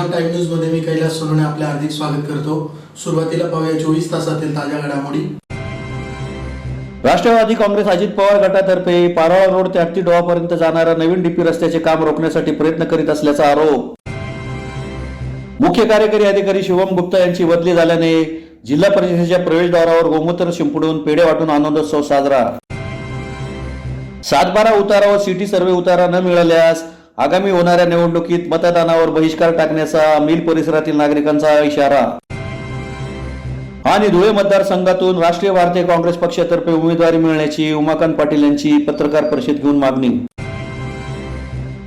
महान time news मध्ये मी कैलास सोनवणे आपले हार्दिक स्वागत करतो। सुरुवातीला पाहूया 24 तासातील ताज्या घडामोडी। राष्ट्रवादी काँग्रेस अजित पवार गटातर्फे पारोळा रोड ते हत्तीडोहापर्यंत जाणारा नवीन डीपी रस्त्याचे काम रोखण्यासाठी प्रयत्न करीत असल्याचा आरोप। मुख्य कार्यकारी अधिकारी शिवम गुप्ता यांची बदली झाल्याने जिल्हा परिषदेच्या प्रवेशद्वारावर गोमूत्र शिंपडून पेढे वाटून आनंदोत्सव साजरा। 7/12 उतारा व सिटी सर्व्हे उतारा न मिळाल्यास आगामी होणाऱ्या निवडणुकीत मतदानावर बहिष्कार टाकण्याचा मिल परिसरातील नागरिकांचा इशारा। आणि धुळे मतदारसंघातून राष्ट्रीय भारतीय काँग्रेस पक्षातर्फे उमेदवारी मिळण्याची उमाकांत पाटील यांची पत्रकार परिषद घेऊन मागणी।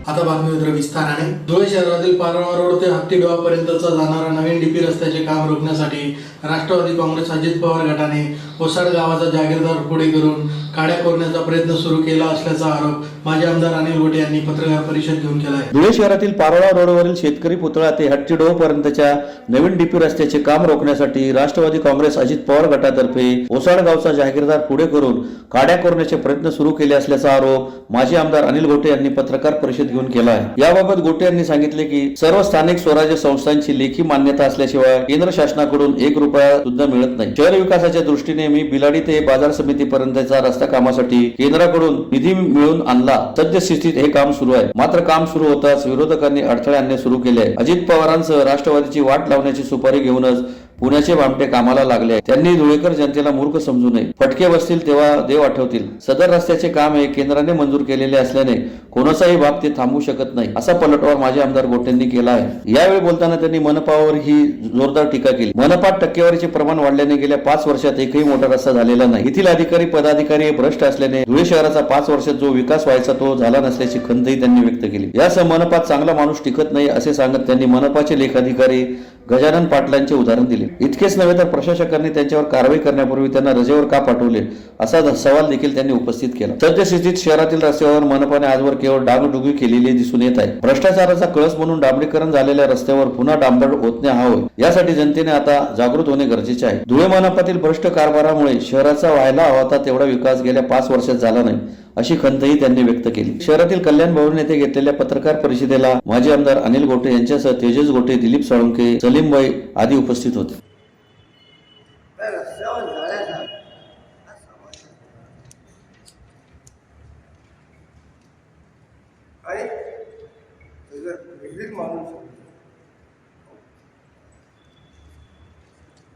आता बातमीपत्र विस्ताराने। धुळे शहरातील पारोळा रोड ते हत्तीडोहापर्यंतचा जाणारा नवीन डीपी रस्त्याचे काम रोखण्यासाठी राष्ट्रवादी काँग्रेस अजित पवार गटाने ओसाड गावाचा जागीरदार पुढे करून काड्या कोरण्याचा प्रयत्न सुरू केला असल्याचा आरोप माजी आमदार अनिल गोटे यांनी पत्रकार परिषद घेऊन केला आहे। धुळे शहरातील पारोळा रोडवरील शेतकरी पुतळा ते हत्तीडोहापर्यंतच्या नवीन डीपी रस्त्याचे काम रोखण्यासाठी राष्ट्रवादी काँग्रेस अजित पवार गटातर्फे ओसाड गावचा जागीरदार पुढे करून काड्या कोरण्याचे प्रयत्न सुरू केले असल्याचा आरोप माजी आमदार अनिल गोटे यांनी पत्रकार परिषद घेऊन केला आहे। याबाबत गोटे यांनी सांगितले की सर्व स्थानिक स्वराज्य संस्थांची लेखी मान्यता असल्याशिवाय केंद्र शासनाकडून 1 रुपया सुद्धा मिळत नाही। शहर विकासाच्या दृष्टीने मी बिलाडी ते बाजार समितीपर्यंतच्या रस्ता कामासाठी केंद्राकडून निधी मिळवून आणला। सद्यस्थितीत हे काम सुरू आहे, मात्र काम सुरू होताच विरोधकांनी अडथळे आणणे सुरू केले आहे। अजित पवारांसह राष्ट्रवादीची वाट लावण्याची सुपारी घेऊनच पुण्याचे भामटे कामाला लागले। त्यांनी धुळेकर जनतेला मूर्ख समजू नये, फटके बसतील तेव्हा देव आठवतील। सदर रस्त्याचे काम हे केंद्राने मंजूर केलेले असल्याने कोणाचाही बाब ते थांबवू शकत नाही, असा पलटवार माजी आमदार गोटेंनी केला आहे। यावेळी बोलताना त्यांनी मनपावर ही जोरदार टीका केली। मनपात टक्केवारीचे प्रमाण वाढल्याने गेल्या 5 वर्षात एकही मोठा रस्ता झालेला नाही। येथील अधिकारी पदाधिकारी भ्रष्ट असल्याने धुळे शहराचा 5 वर्षात जो विकास व्हायचा तो झाला नसल्याची खंतही त्यांनी व्यक्त केली। यासह मनपात चांगला माणूस टिकत नाही असे सांगत त्यांनी मनपाचे लेखाधिकारी गजानन पाटलांचे उदाहरण दिले। इतकेच नव्हे तर प्रशासकांनी त्यांच्यावर कारवाई करण्यापूर्वी त्यांना रजेवर का पाठवले असा सवाल देखील त्यांनी उपस्थित केला। सद्यस्थितीत शहरातील रस्त्यावर मनपाने आजवर केवळ डागडुगी केलेली दिसून येत आहे। भ्रष्टाचाराचा कळस म्हणून डांबरीकरण झालेल्या रस्त्यावर पुन्हा डांबर ओतणे हवे, यासाठी जनतेने आता जागृत होणे गरजेचे आहे। धुळे मनपातील भ्रष्ट कारभारामुळे शहराचा व्हायला हवा होता तेवढा विकास गेल्या 5 वर्षात झाला नाही, अशी खंतही त्यांनी व्यक्त केली। शहरातील कल्याण भवन येथे घेतलेल्या पत्रकार परिषदेला माजी आमदार अनिल गोटे यांच्यासह तेजस गोटे, दिलीप साळुंखे, सलीमबाई आदी उपस्थित होते।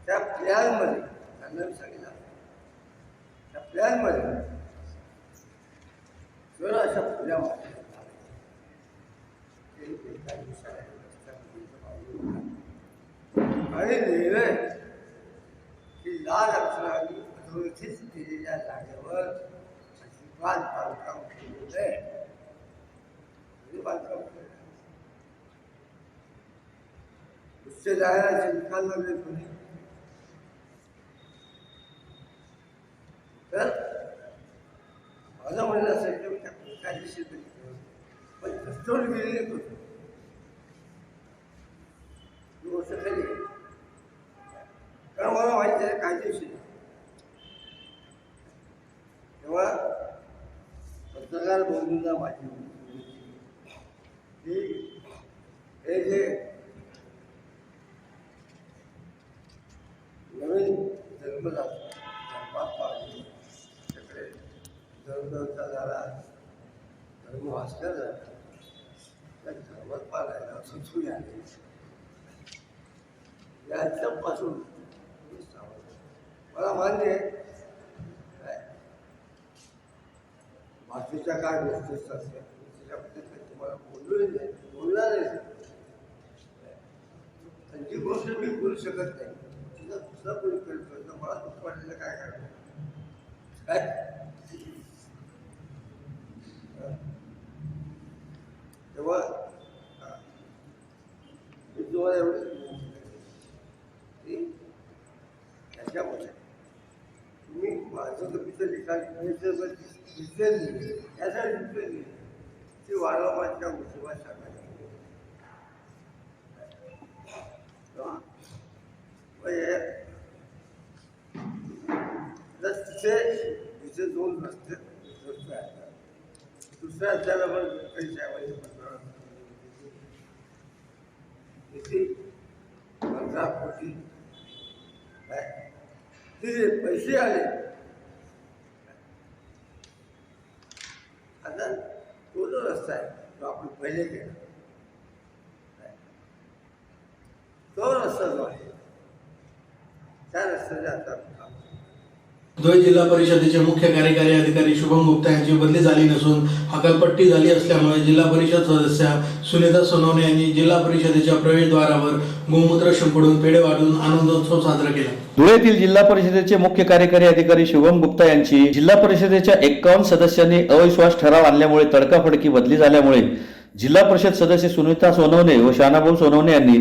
त्या प्लॅनमध्ये त्यांना सांगितलं, त्या प्लॅनमध्ये जर अशा पुढल्या आणि लिहिलंय की लाल अक्षरांनी अधोरेखित केलेल्या जागेवर अजिबात बांधकाम केलेलं आहे, बांधकाम केलं नुसते जायला निकाल लागले कोणी तर माझं म्हणणं असेल की कायदेशीर पण कष्टवड गेलेले करतो 2 वर्ष खाली, कारण मला माहिती आहे कायदेशीर। तेव्हा पत्रकार बंधूंना माझी की हे जे नवीन जन्मदाता धर्मचा झाला, धर्म वाचला झाला, त्या धर्मात पाळायला सुचून आले याच्यापासून मला मान्य आहे बाकीच्या काय गोष्टी असतात त्याच्याबद्दल तुम्हाला बोलणार नाही, आणि जी गोष्ट मी बोलू शकत नाही तिला दुसरा कोणी करतो तर मला दुःख वाटलेलं काय करणार काय। तेव्हा मी तुम्हाला एवढं त्याच्यामुळे तुम्ही माझं कधीचं लिखाण दिसेल यासाठी दिसेल ती वारंवारच्या मुशिबात सांगायची तिथे 2 रस्ते दुसऱ्या रस्त्याला पण काही त्यावेळी इथे घरापोटी तिथे पैसे आले. आता तो जो रस्ता आहे तो आपण पहिले केला, तो रस्ता जो आहे त्या रस्त्याचे आता धुळे जिल्हा परिषदेचे मुख्य कार्यकारी अधिकारी शुभम गुप्ता यांची बदली झाली नसून हकालपट्टी झाली असल्यामुळे जिल्हा परिषद सदस्या सुनीता सोनवणे यांनी जिल्हा परिषदेच्या प्रवेशद्वारावर गोमूत्र शिंपडून पेढे वाटून आनंदोत्सव साजरा केला. धुळेतील जिल्हा परिषदेचे मुख्य कार्यकारी अधिकारी शुभम गुप्ता यांची जिल्हा परिषदेच्या 51 सदस्यांनी अविश्वास ठराव आणल्यामुळे तडकाफडकी बदली झाल्यामुळे जिल्हा परिषद सदस्य सुनीता सोनवणे व शानाभाऊ सोनवणे यांनी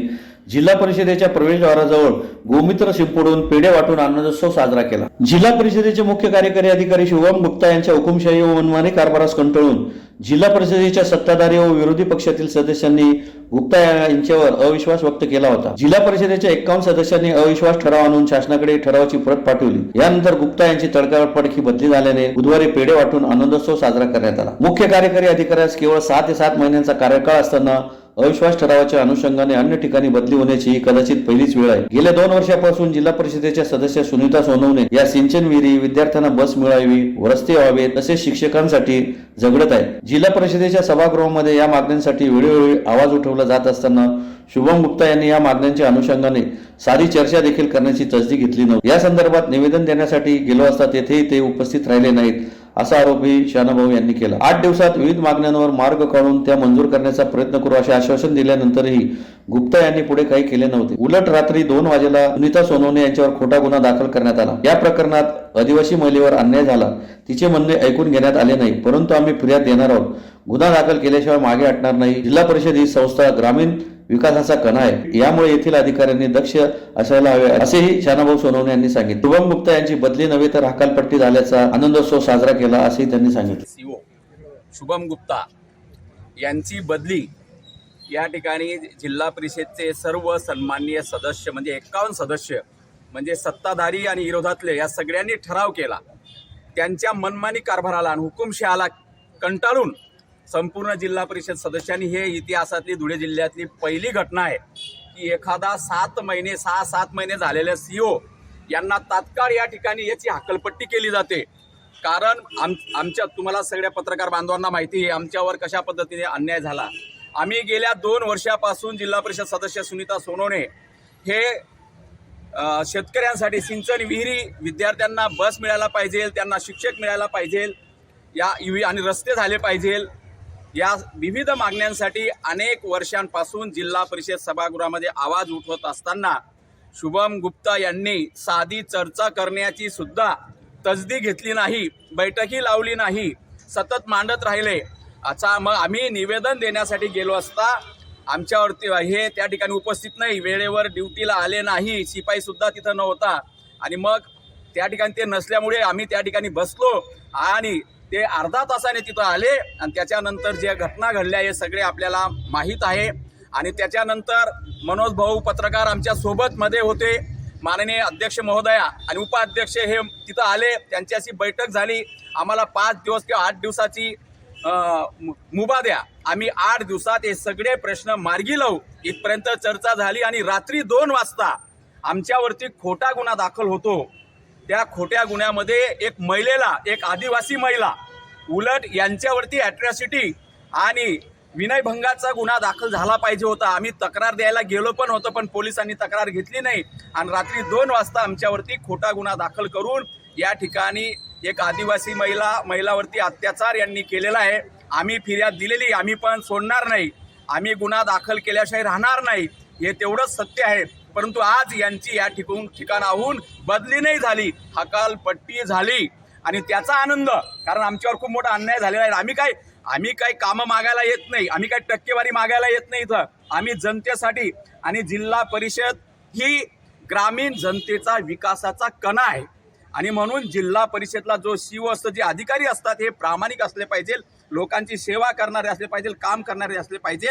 जिल्हा परिषदेच्या प्रवेशद्वाराजवळ गोमूत्र शिंपडून पेढे वाटून आनंदोत्सव साजरा केला. जिल्हा परिषदेचे मुख्य कार्यकारी अधिकारी शुभम गुप्ता यांच्या हुकुमशाही व मनमानी कारभारास कंटाळून जिल्हा परिषदेच्या सत्ताधारी व विरोधी पक्षातील सदस्यांनी गुप्ता यांच्यावर अविश्वास व्यक्त केला होता. जिल्हा परिषदेच्या 51 सदस्यांनी अविश्वास ठराव आणून शासनाकडे ठरावाची प्रत पाठवली. यानंतर गुप्ता यांची तडकाफडकी बदली झाल्याने बुधवारी पेढे वाटून आनंदोत्सव साजरा करण्यात आला. मुख्य कार्यकारी अधिकाऱ्यास केवळ 6 ते 7 महिन्यांचा कार्यकाळ असताना अविश्वास ठरावाच्या अनुषंगाने अन्य ठिकाणी बदली होण्याची ही कदाचित पहिलीच वेळ आहे. गेल्या 2 वर्षापासून जिल्हा परिषदेच्या सदस्य सुनीता सोनवणे या सिंचन विहिरी, विद्यार्थ्यांना बस मिळावी, रस्ते व्हावे तसेच शिक्षकांसाठी झगडत आहेत. जिल्हा परिषदेच्या सभागृहामध्ये या मागण्यांसाठी वेळोवेळी आवाज उठवला जात असताना शुभम गुप्ता यांनी या मागण्यांच्या अनुषंगाने साधी चर्चा देखील करण्याची तसदी घेतली नव्हती. या संदर्भात निवेदन देण्यासाठी गेलो असता तेथेही ते उपस्थित राहिले नाहीत असा आरोपही शानाभाऊ यांनी केला. 8 दिवसात विविध मागण्यांवर मार्ग काढून त्या मंजूर करण्याचा प्रयत्न करू असे आश्वासन दिल्यानंतरही गुप्ता यांनी पुढे काही केले नव्हते. उलट रात्री 2 वाजेला सुनीता सोनवणे यांच्यावर खोटा गुन्हा दाखल करण्यात आला. या प्रकरणात आदिवासी महिलेवर अन्याय झाला. तिचे म्हणणे ऐकून घेण्यात आले नाही, परंतु आम्ही फिर्याद देणार आहोत. गुन्हा दाखल केल्याशिवाय मागे हटणार नाही. जिल्हा परिषद ही संस्था ग्रामीण विकासाचा कणा आहे, यामुळे येथील अधिकाऱ्यांनी दक्ष असायला हवे असेही शानाभाऊ सोनवणे यांनी सांगितले. शुभम गुप्ता यांची बदली नव्हे तर हकालपट्टी झाल्याचा आनंदोत्सव साजरा केला असेही त्यांनी सांगितले. सीओ शुभम गुप्ता यांची बदली या ठिकाणी जिल्हा परिषदचे सर्व सन्माननीय सदस्य म्हणजे 51 सदस्य म्हणजे सत्ताधारी आणि विरोधातले या सगळ्यांनी ठराव केला. त्यांच्या मनमानी कारभाराला आणि हुकुमशहाला कंटाळून संपूर्ण जिल्हा परिषद सदस्यांनी हे इतिहासातली धुळे जिल्ह्यातली पहिली घटना आहे की एखादा 6-7 महिने झालेल्या सीओ यांना तात्काळ या ठिकाणी याची हकालपट्टी केली जाते. कारण आमच्या तुम्हाला सगळ्या पत्रकार बांधवांना माहिती आहे आमच्यावर कशा पद्धतीने अन्याय झाला. आम्ही गेल्या 2 वर्षापासून जिल्हा परिषद सदस्य सुनीता सोनवणे हे शेतकऱ्यांसाठी सिंचन विहिरी, विद्यार्थ्यांना बस मिळायला पाहिजे, त्यांना शिक्षक मिळायला पाहिजे, आणि रस्ते झाले पाहिजे, या विविध मागण्यांसाठी अनेक वर्षांपासून जिल्हा परिषद सभागृहामध्ये आवाज उठवत असताना शुभम गुप्ता यांनी साधी चर्चा करण्याची सुद्धा तसदी घेतली नाही, बैठकी लावली नाही, सतत मांडत राहिले. अच्छा, मग आम्ही निवेदन देण्यासाठी गेलो असता आमच्यावरती हे त्या ठिकाणी उपस्थित नाही, वेळेवर ड्युटीला आले नाही, शिपाई सुद्धा तिथं नव्हता आणि मग त्या ठिकाणी ते नसल्यामुळे आम्ही त्या ठिकाणी बसलो आणि ते अर्धा तासाने तिथं आले आणि त्याच्यानंतर ज्या घटना घडल्या हे सगळे आपल्याला माहीत आहे. आणि त्याच्यानंतर मनोज भाऊ पत्रकार आमच्या सोबत मध्ये होते, माननीय अध्यक्ष महोदया आणि उपाध्यक्ष हे तिथं आले, त्यांच्याशी बैठक झाली. आम्हाला 5 दिवस किंवा 8 दिवसाची मुभा द्या, आम्ही 8 दिवसात हे सगळे प्रश्न मार्गी लावू इथपर्यंत चर्चा झाली. आणि रात्री 2 वाजता आमच्यावरती खोटा गुन्हा दाखल होतो. त्या खोट्या गुन्ह्यामध्ये एक महिलेला, एक आदिवासी महिला, उलट यांच्यावरती ॲट्रॉसिटी आणि विनयभंगाचा गुन्हा दाखल झाला पाहिजे होता. आम्ही तक्रार द्यायला गेलो पण होतो, पण पोलिसांनी तक्रार घेतली नाही आणि रात्री 2 वाजता आमच्यावरती खोटा गुन्हा दाखल करून या ठिकाणी एक आदिवासी महिलावरती अत्याचार यांनी केलेला आहे. आम्ही फिर्याद दिलेली, आम्ही पण सोडणार नाही, आम्ही गुन्हा दाखल केल्याशिवाय राहणार नाही, हे तेवढंच सत्य आहे. परंतु आज यांची या ठिकाणाहून बदली नाही झाली, हकालपट्टी झाली आणि त्याचा आनंद, कारण आमच्यावर खूप मोठा अन्याय झालेला आहे. आम्ही काही कामं मागायला येत नाही, आम्ही काही टक्केवारी मागायला येत नाही. इथं आम्ही जनतेसाठी, आणि जिल्हा परिषद ही ग्रामीण जनतेचा विकासाचा कणा आहे आणि म्हणून जिल्हा परिषदला जो सीओ असतो, जे अधिकारी असतात हे प्रामाणिक असले पाहिजे, लोकांची सेवा करणारे असले पाहिजे, काम करणारे असले पाहिजे.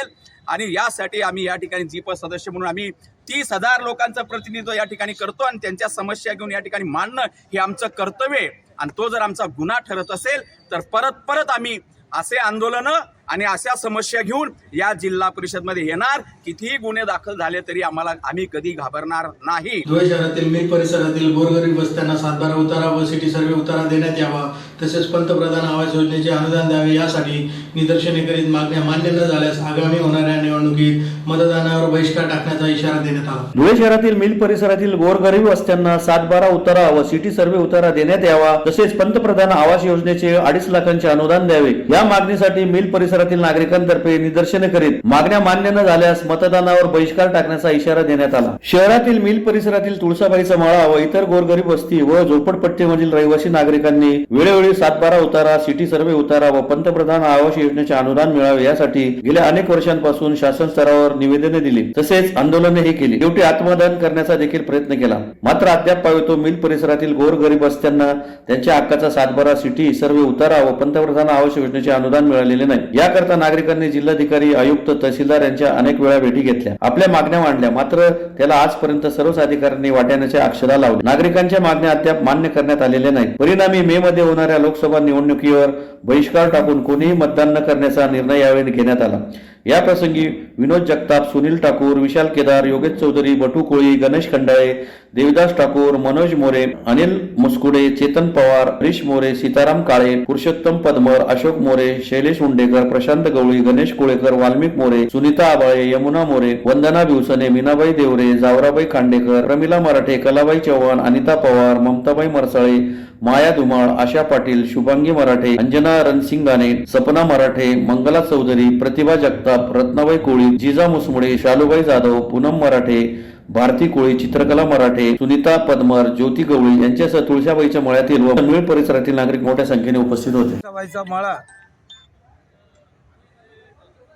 आणि यासाठी आम्ही या ठिकाणी जीप सदस्य म्हणून आम्ही 30,000 लोकांचं प्रतिनिधित्व या ठिकाणी करतो आणि त्यांच्या समस्या घेऊन या ठिकाणी मांडणं हे आमचं कर्तव्य आहे. आणि तो जर आमचा गुन्हा ठरत असेल तर परत आम्ही असे आंदोलनं आणि अशा समस्या घेऊन या जिल्हा परिषदमध्ये येणार. कितीही गुन्हे दाखल झाले तरी आम्ही कधी घाबरणार नाही. धुळे शहरातील मिल परिसरातील गोरगरीब वस्त्यांना 7/12 उतारा व सिटी सर्व्हे उतारा देण्यात यावा, तसेच पंतप्रधान आवास योजनेचे अनुदान द्यावे यासाठी निदर्शने करीत मागण्या मान्य न झाल्यास आगामी होणाऱ्या निवडणुकीत मतदानावर बहिष्कार टाकण्याचा इशारा देण्यात आला. धुळे शहरातील मिल परिसरातील गोरगरीब वस्त्यांना 7/12 उतारा व सिटी सर्व्हे उतारा देण्यात यावा, तसेच पंतप्रधान आवास योजनेचे 2.5 लाखांचे अनुदान द्यावे या मागणीसाठी मिल परिसरातील नागरिकांतर्फे निदर्शने करीत मागण्या मान्य न झाल्यास मतदानावर बहिष्कार टाकण्याचा इशारा देण्यात आला. शहरातील मिल परिसरातील तुळसाबाईचा मळा व इतर गोरगरीब वस्ती व झोपडपट्टीमधील रहिवासी नागरिकांनी वेळोवेळी 7/12 उतारा, सिटी सर्व्हे उतारा व पंतप्रधान आवास योजनेचे अनुदान मिळावे यासाठी गेल्या अनेक वर्षांपासून शासन स्तरावर निवेदने दिली, तसेच आंदोलनेही केली. शेवटी आत्मदान करण्याचा देखील प्रयत्न केला. मात्र अद्याप पावेतो मिल परिसरातील गोरगरीब वस्त्यांना त्यांच्या हक्काचा 7/12 सिटी सर्व्हे उतारा व पंतप्रधान आवास योजनेचे अनुदान मिळालेले नाही. याकरता नागरिकांनी जिल्हाधिकारी, आयुक्त, तहसीलदार यांच्या अनेक वेळा भेटी घेतल्या, आपल्या मागण्या मांडल्या, मात्र त्याला आजपर्यंत सर्वच अधिकाऱ्यांनी वाट्याच्या अक्षरा लावल्या. नागरिकांच्या मागण्या अद्याप मान्य करण्यात आलेल्या नाही. परिणामी मे मध्ये होणाऱ्या लोकसभा निवडणुकीवर बहिष्कार टाकून कोणीही मतदान न करण्याचा निर्णय यावेळी घेण्यात आला. या प्रसंगी विनोद जगताप, सुनील ठाकूर, विशाल केदार, योगेश चौधरी, बटू कोळी, गणेश खंडाळे, देविदास ठाकूर, मनोज मोरे, अनिल मुसकुडे, चेतन पवार, हरीश मोरे, सीताराम काळे, पुरुषोत्तम पदमर, अशोक मोरे, शैलेश उंडेकर, प्रशांत गवळी, गणेश कोळेकर, वाल्मिक मोरे, सुनीता आबाळे, यमुना मोरे, वंदना भिवसने, मीनाबाई देवरे, जावराबाई खांडेकर, प्रमिला मराठे, कलाबाई चव्हाण, अनिता पवार, ममताबाई मरसाळे, माया धुमाळ, आशा पाटील, शुभांगी मराठे, अंजना रणसिंगाने, सपना मराठे, मंगला चौधरी, प्रतिभा जगताप, रत्नाबाई कोळी, जिजा मुसमुडे, शालूबाई जाधव, पूनम मराठे, भारती कोळी, चित्रकला मराठे, सुनीता पदमर, ज्योती गवळी यांच्यासह तुळसाबाईच्या मळ्यातील व मिळ परिसरातील नागरिक मोठ्या संख्येने उपस्थित होते. तुळसाबाईचा मळा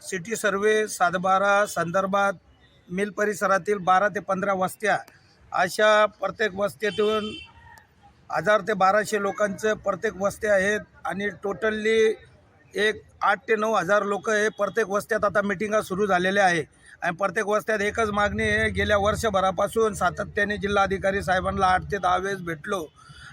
सिटी सर्वे 7/12 संदर्भात मिल परिसरातील 12 ते 15 वस्त्या, अशा प्रत्येक वस्त्यातून 1000 ते 1200 लोकांचं प्रत्येक वस्त्या आहेत आणि टोटली 8 ते 9 हजार लोक हे प्रत्येक वस्त्यात आता मिटिंगा सुरू झालेल्या आहे. आणि प्रत्येक वस्त्यात एकच मागणी आहे. गेल्या वर्षभरापासून सातत्याने जिल्हाधिकारी साहेबांना 8 ते 10 वेळेस भेटलो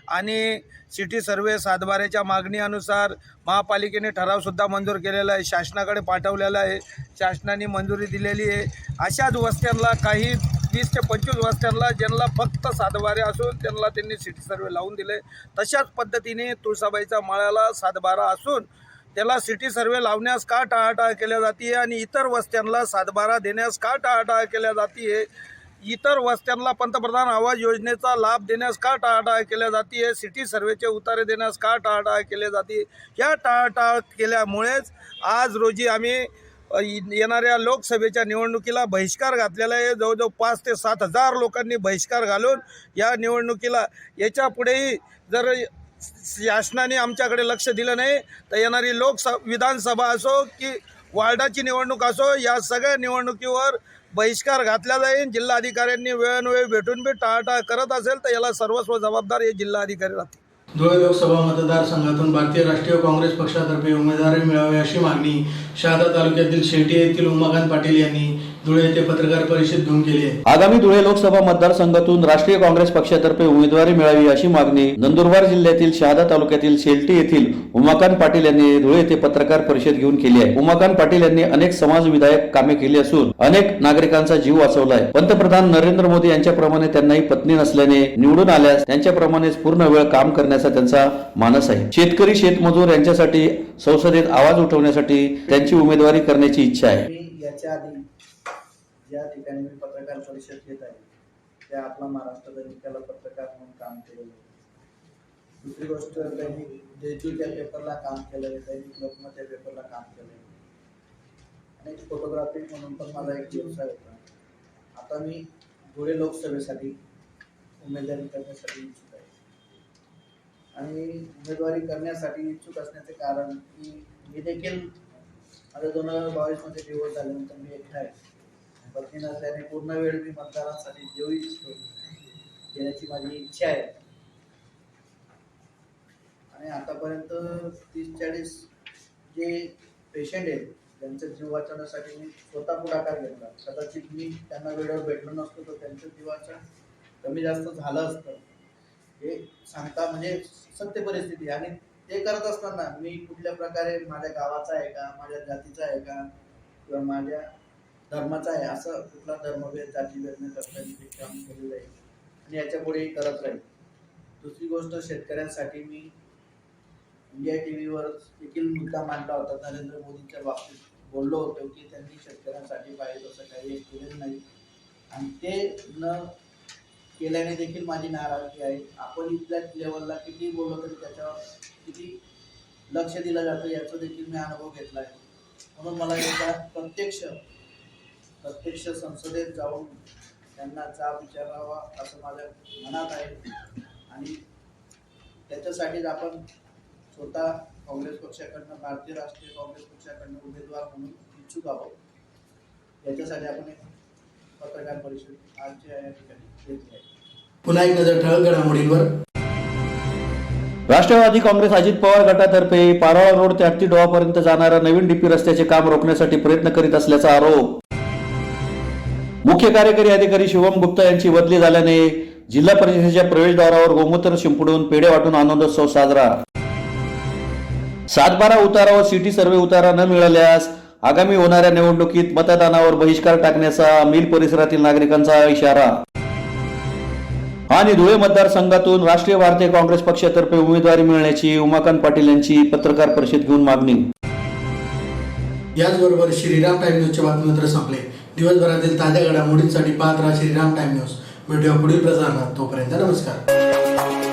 आणि सिटी सर्वे 7/12च्या मागणीनुसार महापालिकेने ठरावसुद्धा मंजूर केलेला आहे, शासनाकडे पाठवलेला आहे, शासनाने मंजुरी दिलेली आहे. अशाच वस्त्यांना काही 20 ते 25 वस्त्यांना ज्यांना फक्त 7/12 असून त्यांनी सिटी सर्वे लावून दिले. तशाच पद्धतीने तुळसाबाईच्या मळ्याला 7/12 असून त्याला सिटी सर्वे लावण्यास का टाळाटाळ केल्या जाते आणि इतर वस्त्यांना 7/12 देण्यास का टाळाटाळ केल्या जाते, इतर वस्त्यांना पंतप्रधान आवास योजनेचा लाभ देण्यास का टाळाटाळ केल्या जाते, सिटी सर्वेचे उतारे देण्यास का टाळाटाळ केले जाते. या टाळाटाळ केल्यामुळेच आज रोजी आम्ही येणाऱ्या लोकसभेच्या निवडणुकीला बहिष्कार घातलेला आहे. जवळजवळ 5 ते 7 हजार लोकांनी बहिष्कार घालून या निवडणुकीला याच्यापुढेही जर शासनाने आमच्याकडे लक्ष दिलं नाही तर येणारी विधानसभा असो की वार्डाची निवडणूक असो, या सगळ्या निवडणुकीवर बहिष्कार घातला जाईल. जिल्हाधिकाऱ्यांनी वेळोवेळी भेटून टाळाटाळ करत असेल तर याला सर्वस्व जबाबदार हे जिल्हाधिकारी राहतील. धुळे लोकसभा मतदारसंघातून भारतीय राष्ट्रीय काँग्रेस पक्षातर्फे उमेदवारी मिळावी अशी मागणी शहादा तालुक्यातील शेटी येथील उमाकांत पाटील यांनी धुळे येथे पत्रकार परिषद घेऊन केली आहे. आगामी धुळे लोकसभा मतदारसंघातून राष्ट्रीय काँग्रेस पक्षातर्फे उमेदवारी मिळावी अशी मागणी नंदुरबार जिल्ह्यातील शहादा तालुक्यातील शेलटी येथील उमाकांत पाटील यांनी धुळे येथे पत्रकार परिषद घेऊन केली आहे. उमाकांत पाटील यांनी अनेक समाज विधायक कामे केली असून अनेक नागरिकांचा जीव वाचवला आहे. पंतप्रधान नरेंद्र मोदी यांच्याप्रमाणे त्यांनाही पत्नी नसल्याने निवडून आल्यास त्यांच्याप्रमाणेच पूर्ण वेळ काम करण्याचा त्यांचा मानस आहे. शेतकरी, शेतमजूर यांच्यासाठी संसदेत आवाज उठवण्यासाठी त्यांची उमेदवारी करण्याची इच्छा आहे. याच्या आधी ज्या ठिकाणी मी पत्रकार परिषद घेत आहे त्या आपला महाराष्ट्र दैनिकाला पत्रकार म्हणून काम केलेलं आहे. दुसरी गोष्ट, त्यांनी देशदूतच्या पेपरला काम केलं आहे, दैनिक लोकमतच्या पेपरला काम केलं आहे आणि फोटोग्राफी म्हणून पण माझा एक व्यवसाय होता. आता मी धुळे लोकसभेसाठी उमेदवारी करण्यासाठी इच्छुक आहे आणि उमेदवारी करण्यासाठी इच्छुक असण्याचे कारण की मी देखील आता 2022 मध्ये डिवोर्स झाल्यानंतर मी एकटा आहे. पत्नी नसल्याने पूर्ण वेळ मी मतदारांसाठी देण्याची माझी इच्छा आहे आणि आतापर्यंत 30-40 जे पेशंट आहेत त्यांचा जीव वाचवण्यासाठी मी स्वतः पुढाकार घेतला. कदाचित मी त्यांना वेळेवर भेटलो नसतो तर त्यांचं जीवाचं कमी जास्त झालं असतं, हे सांगता म्हणजे सत्य परिस्थिती आणि ते करत असताना मी कुठल्या प्रकारे माझ्या गावाचा आहे का, माझ्या जातीचा आहे का, किंवा माझ्या धर्माचा आहे असं कुठला धर्मभेद जातीभेद न करता मी ते काम केलेलं आहे आणि याच्या पुढेही करत राहील. दुसरी गोष्ट, शेतकऱ्यांसाठी मी इंडिया टीव्हीवर देखील मुद्दा मांडला होता. नरेंद्र मोदींच्या बाबतीत बोललो होतो की त्यांनी शेतकऱ्यांसाठी पाहिजे तसं काही केलेलं नाही आणि ते न केल्याने देखील माझी नाराजगी आहे. आपण इथल्या लेवलला किती बोललो तरी त्याच्यावर किती लक्ष दिलं जातं याचा देखील मी अनुभव घेतला आहे. म्हणून मला एकदा प्रत्यक्ष संसदेत जाऊन त्यांना जाब विचारावा असं माझ्या मनात आहे आणि त्याच्यासाठीच आपण स्वतः काँग्रेस पक्षाकडनं, भारतीय राष्ट्रीय काँग्रेस पक्षाकडनं उमेदवार म्हणून इच्छुक आहोत. याच्यासाठी आपण एक पत्रकार परिषद आजच्या या ठिकाणी घेतली आहे. पुन्हा एक नजर ठळक घडामोडींवर. राष्ट्रवादी काँग्रेस अजित पवार गटातर्फे पारोळा रोड ते हत्तीडोहापर्यंत जाणाऱ्या नवीन डीपी रस्त्याचे काम रोखण्यासाठी प्रयत्न करीत असल्याचा आरोप. मुख्य कार्यकारी अधिकारी शिवम गुप्ता यांची बदली झाल्याने जिल्हा परिषदेच्या प्रवेशद्वारावर गोमूत्र शिंपडून पेढे वाटून आनंदोत्सव साजरा. 7/12 उतारा व सिटी सर्व्हे उतारा न मिळाल्यास आगामी होणाऱ्या निवडणुकीत मतदानावर बहिष्कार टाकण्याचा मिल परिसरातील नागरिकांचा इशारा. आणि धुळे मतदारसंघातून राष्ट्रीय भारतीय काँग्रेस पक्षातर्फे उमेदवारी मिळण्याची उमाकांत पाटील यांची पत्रकार परिषद घेऊन मागणी. याचबरोबर श्रीराम टाइम न्यूजचे बातमीपत्र संपले. दिवसभरातील ताज्या घडामोडींसाठी पाहत राहा श्रीराम टाइम न्यूज. भेटूया पुढील प्रसारणात. तोपर्यंत नमस्कार.